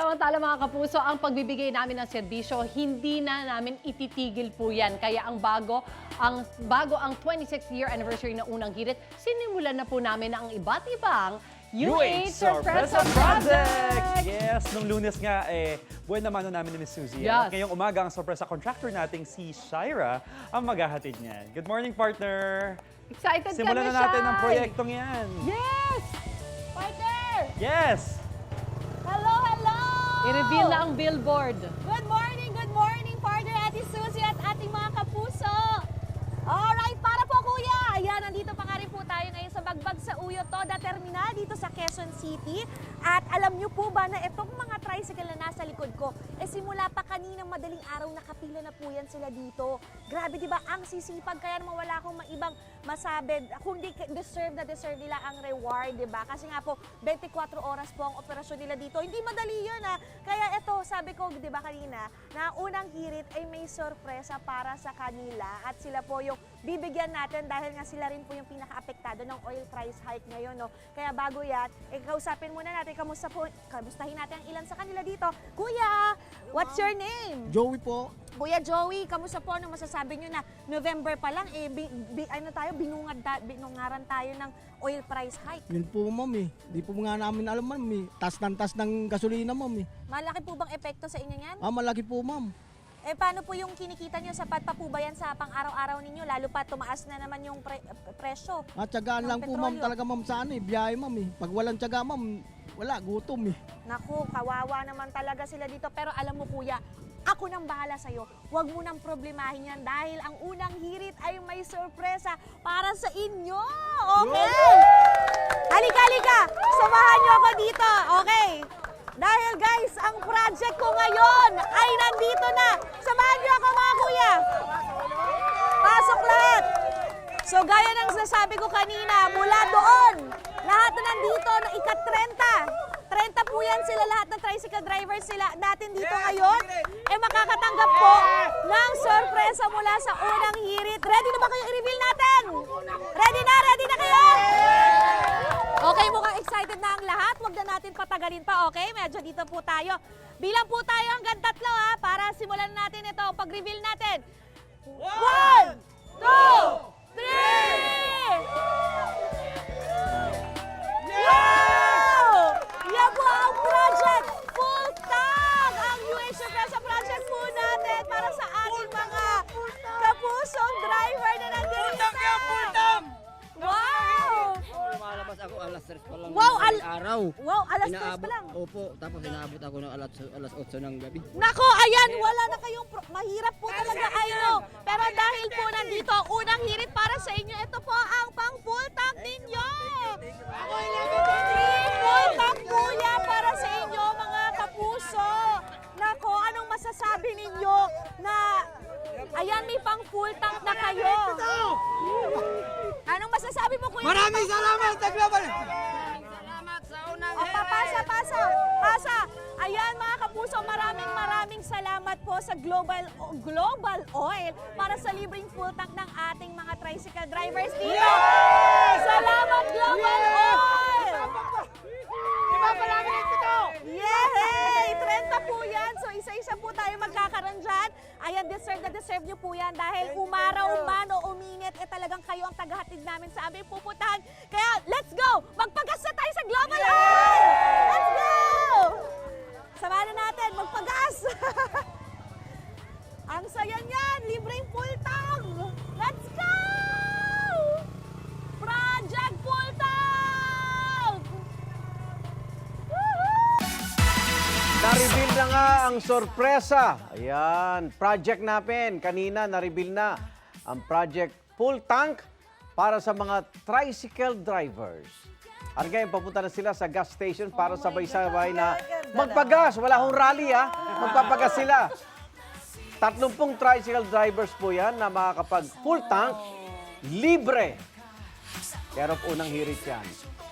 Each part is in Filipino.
Samantala mga kapuso, ang pagbibigay namin ng serbisyo, hindi na namin ititigil po yan. Kaya ang bago ang 26th year anniversary ng Unang Hirit, sinimulan na po namin ang iba't ibang UH Sorpresa Project! Yes, nung Lunes nga, buwan naman namin ni Miss Suzy. Yes. At ngayong umaga, ang sorpresa contractor nating si Shaira ang maghahatid niyan. Good morning, partner! Excited Simulan ka na natin Shai! ang proyektong yan. Yes! Partner! Yes! Hello, hello! I-reveal na ang billboard. Good morning, partner Ate Suzy at ating mga kapuso. Alright, para po kuya. Ayan, nandito pa nga rin po tayo ngayon sa Bagbag sa Uyo Toda Terminal dito sa Quezon City. At alam niyo po ba na itong mga tricycle na nasa likod ko, simula pa kaninang madaling araw nakapila na po yan sila dito. Grabe, di ba? Ang sisipag, kaya naman wala akong maibang masabi. Kundi deserve nila ang reward, di ba? Kasi nga po, 24 oras po ang operasyon nila dito. Hindi madali yun, ha? Kaya ito, sabi ko, di ba kanina, na unang hirit ay may sorpresa para sa kanila. At sila po yung bibigyan natin dahil nga sila rin po yung pinaka-apektado ng oil price hike ngayon, no? Kaya bago yan, kausapin muna natin, kamustahin natin ang ilan sa kanila dito. Kuya, what's your name? Joey po. Kuya Joey, kamusta po? Ano masasabi nyo na November pa lang, binungaran tayo ng oil price hike? Yun po, ma'am eh. Di po nga namin alam, ma'am eh. Tas ng gasolina, ma'am eh. Malaki po bang epekto sa inyo yan? Malaki po, ma'am. Paano po yung kinikita nyo? Sapat pa po ba yan sa pang-araw-araw ninyo? Lalo pa tumaas na naman yung presyo. Tiyagaan ng lang po, ma'am, petrolyo. talaga, ma'am, sa biyahe, ma'am eh. Pag walang tiyaga, ma'am, wala, gutom eh. Naku, kawawa naman talaga sila dito. Pero alam mo kuya, ako nang bahala sa'yo. Huwag mo nang problemahin yan dahil ang unang hirit ay may sorpresa para sa inyo. Okay? Halika. Samahan niyo ako dito. Okay? Dahil guys, ang project ko ngayon ay nandito na. Samahan niyo ako mga kuya. Pasok lahat. So gaya ng sasabi ko kanina, mula doon, lahat na nandito na ika-30. 30 po yan sila, lahat ng tricycle drivers sila natin dito ngayon. Makakatanggap po ng sorpresa mula sa unang hirit. Ready na ba kayo i-reveal natin? Ready na kayo? Okay, mukhang excited na ang lahat. Huwag na natin patagalin pa, okay? Medyo dito po tayo. Bilang po tayo hanggang 3 ha, para simulan natin ito. Pag-reveal natin. 1, 2, 3! Wow! Yan po ang project Full Tank! Ang UH Sorpresa project po natin para sa ating mga kapusong driver na nandito sa... Wow! Lumalabas ako alas 3 pa lang Wow, ng araw. Wow, alas 3 pa lang. Opo, tapos inaabot ako ng alas 8 ng gabi. Nako, ayan, wala na kayong mahirap po talaga, I know. Pero dahil po nandito, unang hirit para sa inyo, ito po ang pang full tank ninyo. Full tank po yan para sa inyo, mga kapuso. Nako, anong masasabi ninyo na, ayan, may pang full tank na kayo. Anong masasabi mo, Kuya? Maraming salamat, Global! Salamat sa unang Pasa. Ayan mga kapuso, maraming salamat po sa Global Oil para sa libreng full tank ng ating mga tricycle drivers dito. Yes! Salamat Global Oil! Yay! 30 po yan. So isa-isa po tayo magkakaroon dyan. Ayan, deserve nyo po yan dahil umaraw man o uminit, talagang kayo ang tagahatid namin sa aming pupuntahan. Kaya let's go! Magpagas na tayo sa Global Oil! Let's go! Samahan na natin, magpagas! Ang saya niyan, libreng full tank! Let's go! Project Full Tank! Na-reveal na nga ang sorpresa. Ayan, project natin. Kanina na-reveal na ang project Full Tank para sa mga tricycle drivers. At ngayon, papunta na sila sa gas station para sabay-sabay na magpagas. Wala hong rally, ha? Magpapagas sila. 30 tricycle drivers po yan na makakapag full tank, libre. Pero unang hirit yan.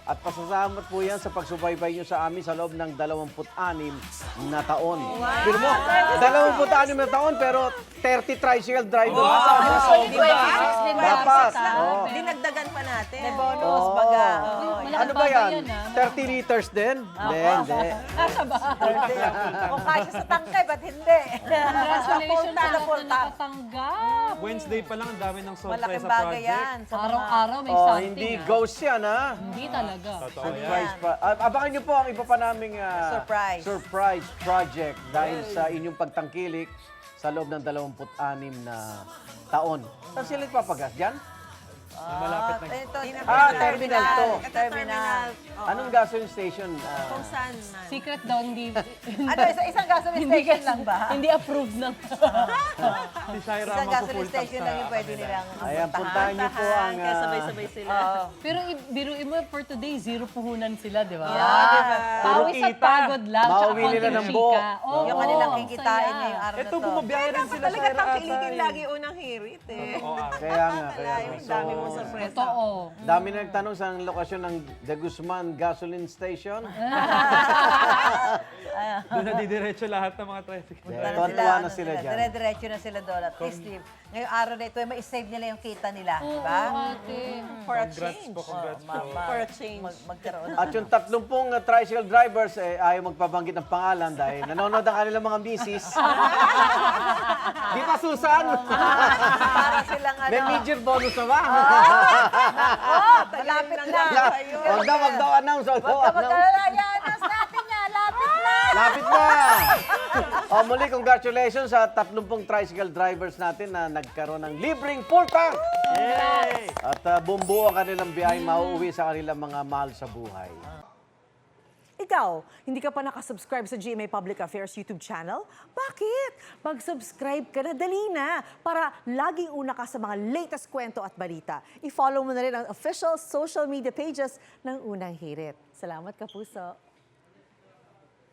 At pasasalamat po yan sa pagsubaybay nyo sa amin sa loob ng 26 na taon. Pero mo, 26 na taon pero 30 tricycle driver. Actually, 26 din Dapat. dapat. Oo. Dinagdagan pa natin. May bonus, Oo. baga. Malaking Ano ba bagay yan? ah. 30 liters din? Hindi. Kung kaya sa tangkay, ba't hindi? Congratulations sa Na lahat full na tank. nakatanggap. Wednesday pa lang, ang dami ng Malaking surprise sa bagay project. yan. Sa mga... Araw-araw may Oh, something. hindi ah. ghost yan, ha? Hindi talaga. Totoo yan. Surprise pa. Abangan niyo po ang iba pa naming Surprise. surprise project dahil sa inyong pagtangkilik sa loob ng 26 na taon. Saan sila ipapagas? Diyan? Malapit na. Ito, Terminal to. Terminal. Anong gasoline station? Kung saan man. Secret daw, hindi. Ano, isang gasoline station lang ba? Hindi approved ng... Si Shaira Isang gasoline magpo-full tank station sa lang yung pwede kanila. nilang Ayan, puntahan niyo po ang... Kaya sabay-sabay sila. Pero biruin mo, for today, zero puhunan sila, di ba? Yeah. Pawis at kita. pagod lang. tsaka Mauwi nila konting ng buo. chika. Oo, Yung kanilang ang kikitain saya. ngayong araw na Ito, to. bumabiyahe rin sila, Talaga Shaira, ata tangkilikin eh. lagi unang hirit eh. Oo, Kaya nga, kaya nga. Ang dami mong surpresa. Totoo. Dami na nagtanong sa lokasyon ng De Guzman Gasoline Station. Doon na didiretso lahat ng mga tricycle. Tuwan-tuwa na sila dyan. Dire-diretso na sila doon at least ngayong araw na ito, may save nila yung kita nila. Oo, Diba? ate. For a Congrats change. po, congrats po. For a change. Magkaroon ng At yung 30 tricycle drivers, ayaw magpabanggit ng pangalan dahil nanonood ang kanilang mga misis. Di ba, Susan? para silang ano. May major bonus na ba? Malapit na. Wag daw announce. Wag daw announce. Magkalayanas natin yan. Lapit na. Lapit na! Muli, congratulations sa 30 tricycle drivers natin na nagkaroon ng libreng full tank! Yay! At bumbuo ang kanilang biyahe, mauuwi sa kanilang mga mahal sa buhay. Ikaw, hindi ka pa nakasubscribe sa GMA Public Affairs YouTube channel? Bakit? Mag-subscribe ka na, dali na, para laging una ka sa mga latest kwento at balita. I-follow mo na rin ang official social media pages ng Unang Hirit. Salamat, Kapuso.